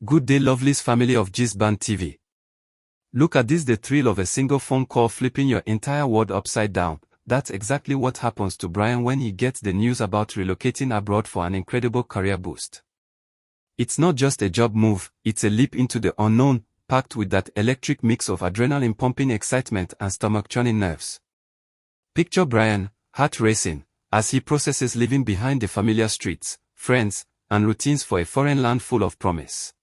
Good day, lovelies family of Band TV. Look at this, the thrill of a single phone call flipping your entire world upside down. That's exactly what happens to Brian when he gets the news about relocating abroad for an incredible career boost. It's not just a job move, it's a leap into the unknown, packed with that electric mix of adrenaline-pumping excitement and stomach-churning nerves. Picture Brian, heart racing, as he processes leaving behind the familiar streets, friends, and routines for a foreign land full of promise.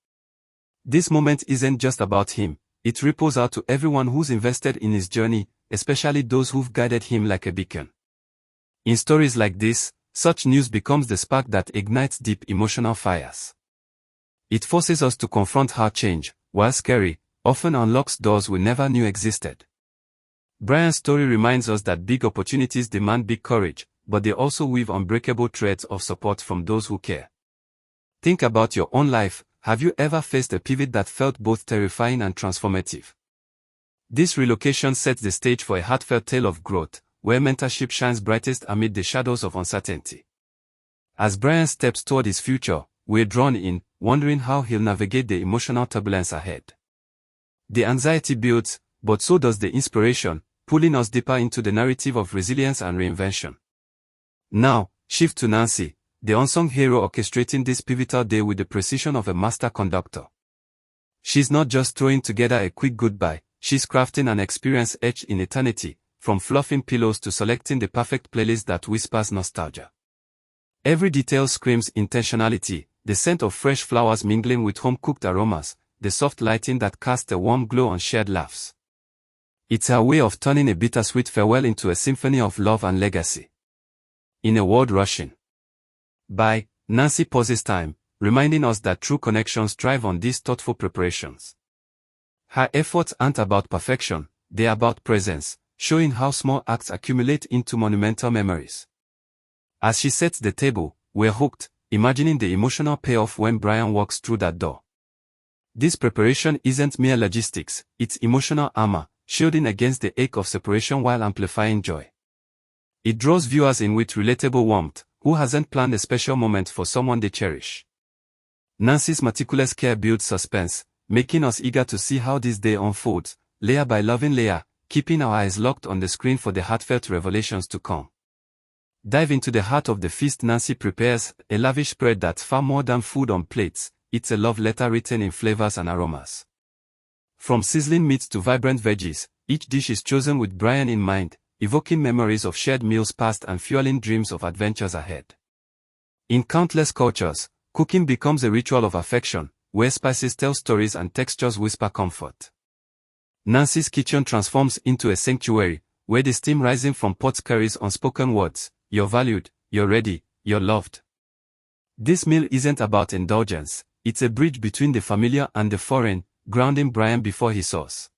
This moment isn't just about him, it ripples out to everyone who's invested in his journey, especially those who've guided him like a beacon. In stories like this, such news becomes the spark that ignites deep emotional fires. It forces us to confront how change, while scary, often unlocks doors we never knew existed. Brian's story reminds us that big opportunities demand big courage, but they also weave unbreakable threads of support from those who care. Think about your own life. Have you ever faced a pivot that felt both terrifying and transformative? This relocation sets the stage for a heartfelt tale of growth, where mentorship shines brightest amid the shadows of uncertainty. As Brian steps toward his future, we're drawn in, wondering how he'll navigate the emotional turbulence ahead. The anxiety builds, but so does the inspiration, pulling us deeper into the narrative of resilience and reinvention. Now, shift to Nancy, the unsung hero orchestrating this pivotal day with the precision of a master conductor. She's not just throwing together a quick goodbye, she's crafting an experience etched in eternity, from fluffing pillows to selecting the perfect playlist that whispers nostalgia. Every detail screams intentionality, the scent of fresh flowers mingling with home-cooked aromas, the soft lighting that casts a warm glow on shared laughs. It's her way of turning a bittersweet farewell into a symphony of love and legacy. In a world rushing by, Nancy pauses time, reminding us that true connections thrive on these thoughtful preparations. Her efforts aren't about perfection, they're about presence, showing how small acts accumulate into monumental memories. As she sets the table, we're hooked, imagining the emotional payoff when Brian walks through that door. This preparation isn't mere logistics, it's emotional armor, shielding against the ache of separation while amplifying joy. It draws viewers in with relatable warmth. Who hasn't planned a special moment for someone they cherish? Nancy's meticulous care builds suspense, making us eager to see how this day unfolds, layer by loving layer, keeping our eyes locked on the screen for the heartfelt revelations to come. Dive into the heart of the feast. Nancy prepares a lavish spread that's far more than food on plates, it's a love letter written in flavors and aromas. From sizzling meats to vibrant veggies, each dish is chosen with Brian in mind, evoking memories of shared meals past and fueling dreams of adventures ahead. In countless cultures, cooking becomes a ritual of affection, where spices tell stories and textures whisper comfort. Nancy's kitchen transforms into a sanctuary, where the steam rising from pots carries unspoken words: you're valued, you're ready, you're loved. This meal isn't about indulgence, it's a bridge between the familiar and the foreign, grounding Brian before he soars.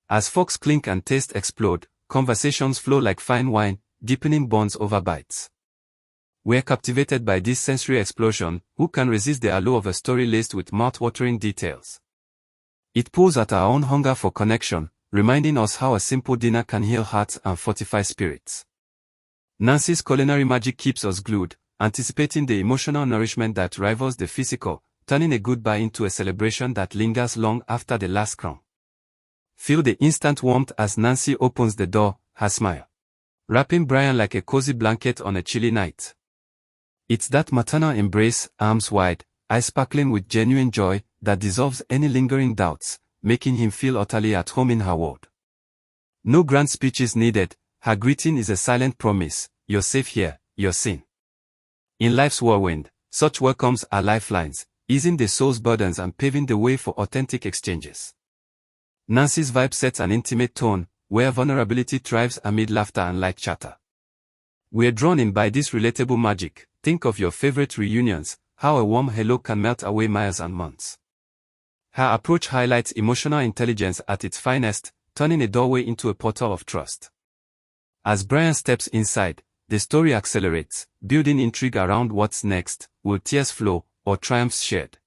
As forks clink and tastes explode, conversations flow like fine wine, deepening bonds over bites. We're captivated by this sensory explosion. Who can resist the allure of a story laced with mouth-watering details? It pulls at our own hunger for connection, reminding us how a simple dinner can heal hearts and fortify spirits. Nancy's culinary magic keeps us glued, anticipating the emotional nourishment that rivals the physical, turning a goodbye into a celebration that lingers long after the last crumb. Feel the instant warmth as Nancy opens the door, her smile wrapping Brian like a cozy blanket on a chilly night. It's that maternal embrace, arms wide, eyes sparkling with genuine joy, that dissolves any lingering doubts, making him feel utterly at home in her world. No grand speeches needed, her greeting is a silent promise: you're safe here, you're seen. In life's whirlwind, such welcomes are lifelines, easing the soul's burdens and paving the way for authentic exchanges. Nancy's vibe sets an intimate tone, where vulnerability thrives amid laughter and light chatter. We're drawn in by this relatable magic. Think of your favorite reunions, how a warm hello can melt away miles and months. Her approach highlights emotional intelligence at its finest, turning a doorway into a portal of trust. As Brian steps inside, the story accelerates, building intrigue around what's next: will tears flow, or triumphs shared?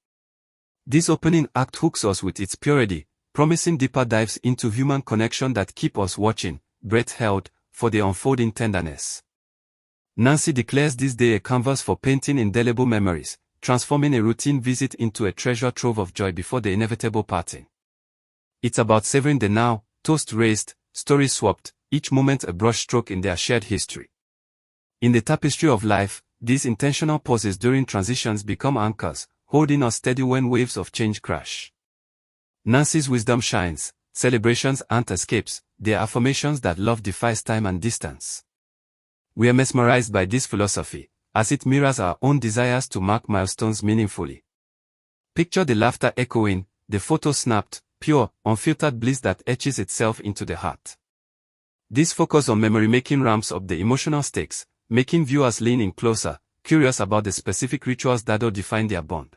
This opening act hooks us with its purity, promising deeper dives into human connection that keep us watching, breath held, for the unfolding tenderness. Nancy declares this day a canvas for painting indelible memories, transforming a routine visit into a treasure trove of joy before the inevitable parting. It's about savoring the now, toast raised, stories swapped, each moment a brushstroke in their shared history. In the tapestry of life, these intentional pauses during transitions become anchors, holding us steady when waves of change crash. Nancy's wisdom shines. Celebrations aren't escapes, they are affirmations that love defies time and distance. We are mesmerized by this philosophy, as it mirrors our own desires to mark milestones meaningfully. Picture the laughter echoing, the photo snapped, pure, unfiltered bliss that etches itself into the heart. This focus on memory-making ramps up the emotional stakes, making viewers lean in closer, curious about the specific rituals that'll define their bond.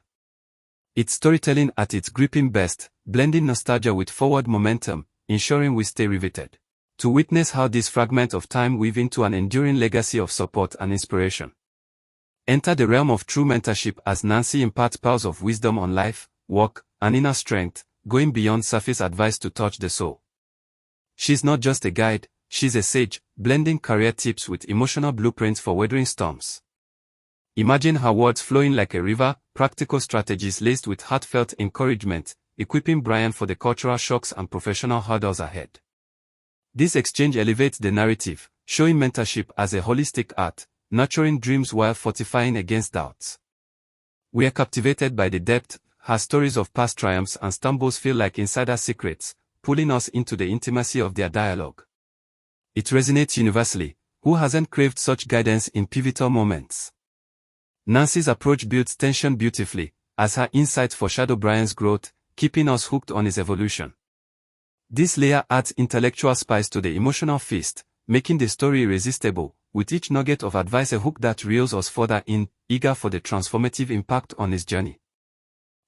It's storytelling at its gripping best, blending nostalgia with forward momentum, ensuring we stay riveted. To witness how this fragment of time weave into an enduring legacy of support and inspiration. Enter the realm of true mentorship as Nancy imparts pearls of wisdom on life, work, and inner strength, going beyond surface advice to touch the soul. She's not just a guide, she's a sage, blending career tips with emotional blueprints for weathering storms. Imagine her words flowing like a river, practical strategies laced with heartfelt encouragement, equipping Brian for the cultural shocks and professional hurdles ahead. This exchange elevates the narrative, showing mentorship as a holistic art, nurturing dreams while fortifying against doubts. We are captivated by the depth. Her stories of past triumphs and stumbles feel like insider secrets, pulling us into the intimacy of their dialogue. It resonates universally. Who hasn't craved such guidance in pivotal moments? Nancy's approach builds tension beautifully, as her insights foreshadow Brian's growth, keeping us hooked on his evolution. This layer adds intellectual spice to the emotional feast, making the story irresistible, with each nugget of advice a hook that reels us further in, eager for the transformative impact on his journey.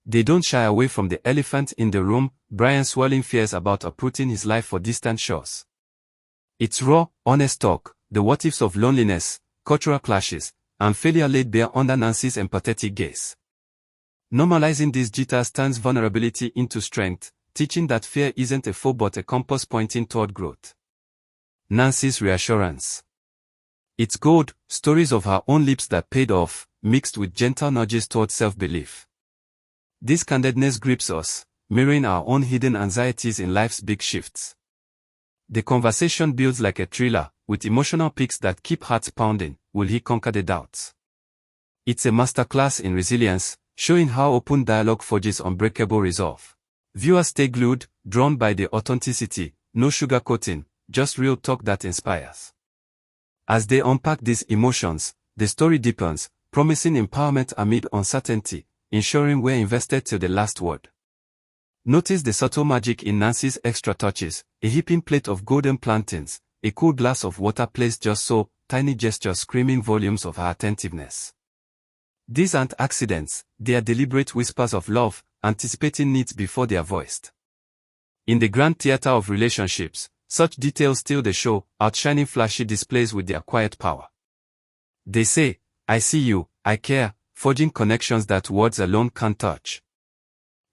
They don't shy away from the elephant in the room, Brian's swirling fears about uprooting his life for distant shores. It's raw, honest talk, the what-ifs of loneliness, cultural clashes, and failure laid bare under Nancy's empathetic gaze. Normalizing these jitters turns vulnerability into strength, teaching that fear isn't a foe but a compass pointing toward growth. Nancy's reassurance. It's gold, stories of her own lips that paid off, mixed with gentle nudges toward self-belief. This candidness grips us, mirroring our own hidden anxieties in life's big shifts. The conversation builds like a thriller, with emotional peaks that keep hearts pounding. Will he conquer the doubts? It's a masterclass in resilience, showing how open dialogue forges unbreakable resolve. Viewers stay glued, drawn by the authenticity, no sugarcoating, just real talk that inspires. As they unpack these emotions, the story deepens, promising empowerment amid uncertainty, ensuring we're invested till the last word. Notice the subtle magic in Nancy's extra touches, a heaping plate of golden plantains, a cool glass of water placed just so, tiny gestures screaming volumes of her attentiveness. These aren't accidents, they are deliberate whispers of love, anticipating needs before they are voiced. In the grand theater of relationships, such details steal the show, outshining flashy displays with their quiet power. They say, I see you, I care, forging connections that words alone can't touch.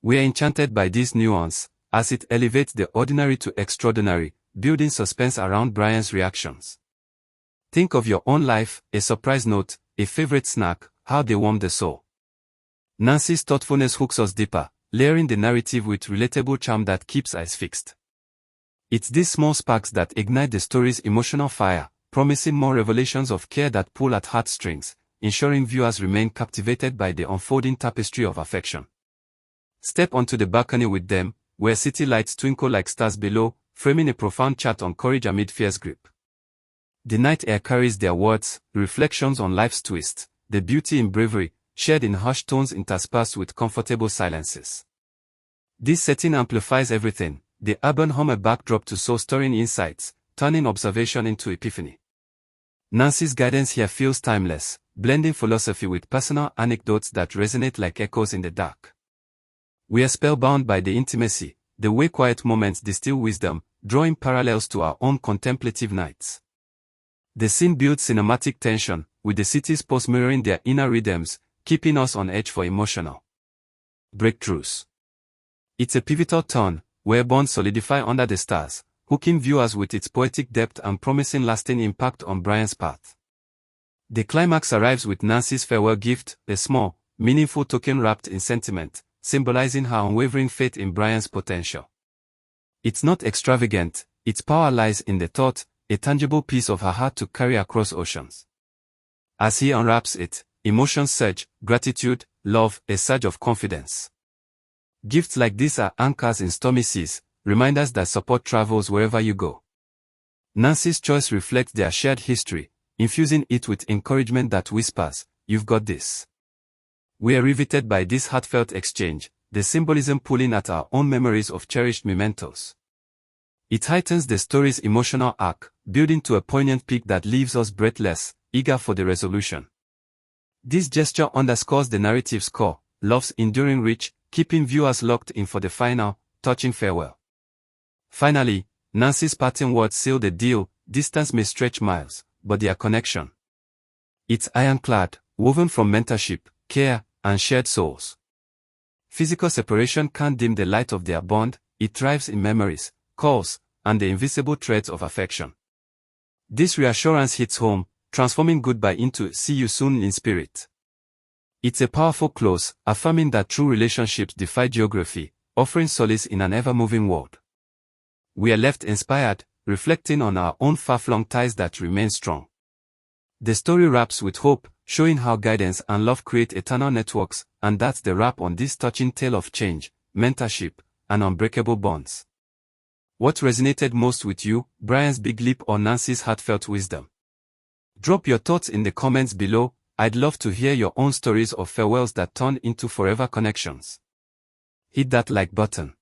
We are enchanted by this nuance, as it elevates the ordinary to extraordinary, building suspense around Brian's reactions. Think of your own life, a surprise note, a favorite snack, how they warm the soul. Nancy's thoughtfulness hooks us deeper, layering the narrative with relatable charm that keeps eyes fixed. It's these small sparks that ignite the story's emotional fire, promising more revelations of care that pull at heartstrings, ensuring viewers remain captivated by the unfolding tapestry of affection. Step onto the balcony with them, where city lights twinkle like stars below, framing a profound chat on courage amid fierce grip. The night air carries their words, reflections on life's twists, the beauty in bravery, shared in hushed tones interspersed with comfortable silences. This setting amplifies everything, the urban hum a backdrop to soul-stirring insights, turning observation into epiphany. Nancy's guidance here feels timeless, blending philosophy with personal anecdotes that resonate like echoes in the dark. We are spellbound by the intimacy, the way quiet moments distill wisdom, drawing parallels to our own contemplative nights. The scene builds cinematic tension, with the city's pulse mirroring their inner rhythms, keeping us on edge for emotional breakthroughs. It's a pivotal turn, where bonds solidify under the stars, hooking viewers with its poetic depth and promising lasting impact on Brian's path. The climax arrives with Nancy's farewell gift, a small, meaningful token wrapped in sentiment, symbolizing her unwavering faith in Brian's potential. It's not extravagant, its power lies in the thought, a tangible piece of her heart to carry across oceans. As he unwraps it, emotions surge, gratitude, love, a surge of confidence. Gifts like these are anchors in stormy seas, reminders that support travels wherever you go. Nancy's choice reflects their shared history, infusing it with encouragement that whispers, "You've got this." We are riveted by this heartfelt exchange, the symbolism pulling at our own memories of cherished mementos. It heightens the story's emotional arc, building to a poignant peak that leaves us breathless, eager for the resolution. This gesture underscores the narrative's core, love's enduring reach, keeping viewers locked in for the final, touching farewell. Finally, Nancy's parting words seal the deal. Distance may stretch miles, but their connection, it's ironclad, woven from mentorship, care, and shared souls. Physical separation can't dim the light of their bond, it thrives in memories, calls, and the invisible threads of affection. This reassurance hits home, transforming goodbye into "see you soon" in spirit. It's a powerful close, affirming that true relationships defy geography, offering solace in an ever-moving world. We are left inspired, reflecting on our own far-flung ties that remain strong. The story wraps with hope, showing how guidance and love create eternal networks, and that's the wrap on this touching tale of change, mentorship, and unbreakable bonds. What resonated most with you, Brian's big leap or Nancy's heartfelt wisdom? Drop your thoughts in the comments below. I'd love to hear your own stories of farewells that turned into forever connections. Hit that like button.